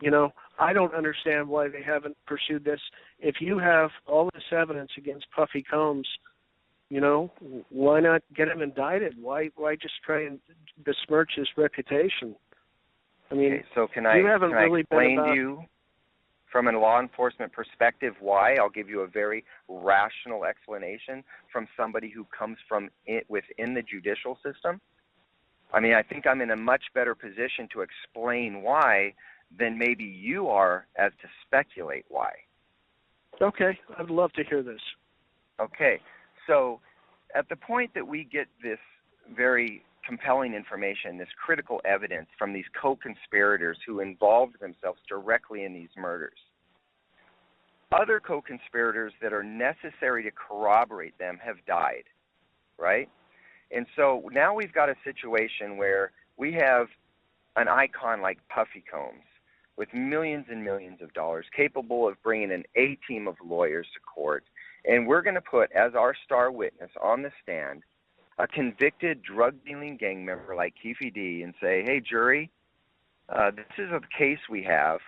I don't understand why they haven't pursued this. If you have all this evidence against Puffy Combs, why not get him indicted? Why just try and besmirch his reputation? I mean, okay, so can I explain to you from a law enforcement perspective why? I'll give you a very rational explanation from somebody who comes from within the judicial system. I mean, I think I'm in a much better position to explain why than maybe you are as to speculate why. Okay, I'd love to hear this. Okay, so at the point that we get this very compelling information, this critical evidence from these co-conspirators who involved themselves directly in these murders, other co-conspirators that are necessary to corroborate them have died, right? And so now we've got a situation where we have an icon like Puffy Combs with millions and millions of dollars, capable of bringing an A-team of lawyers to court, and we're going to put as our star witness on the stand a convicted drug-dealing gang member like Keefe D and say, hey, jury, this is a case we have.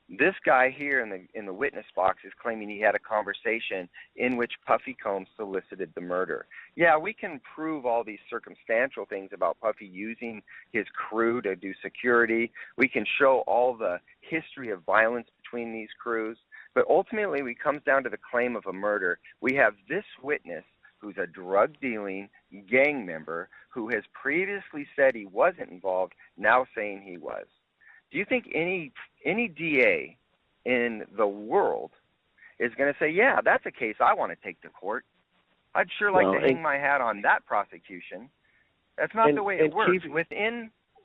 This guy here in the witness box is claiming he had a conversation in which Puffy Combs solicited the murder. Yeah, we can prove all these circumstantial things about Puffy using his crew to do security. We can show all the history of violence between these crews. But ultimately, when it comes down to the claim of a murder, we have this witness who's a drug-dealing gang member who has previously said he wasn't involved, now saying he was. Do you think any DA in the world is going to say, yeah, that's a case I want to take to court? I'd sure like to hang my hat on that prosecution. That's not the way it works.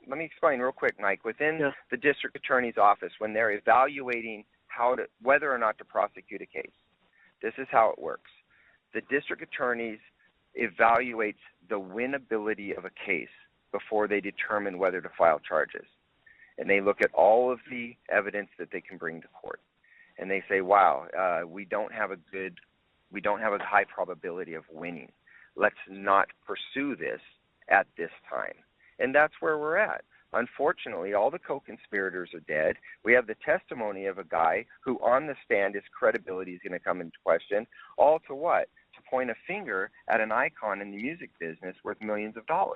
Let me explain real quick, Mike. Within the district attorney's office, when they're evaluating whether or not to prosecute a case, this is how it works. The district attorneys evaluates the winnability of a case before they determine whether to file charges. And they look at all of the evidence that they can bring to court. And they say, wow, we don't have a high probability of winning. Let's not pursue this at this time. And that's where we're at. Unfortunately, all the co-conspirators are dead. We have the testimony of a guy who on the stand, his credibility is going to come into question. All to what? To point a finger at an icon in the music business worth millions of dollars.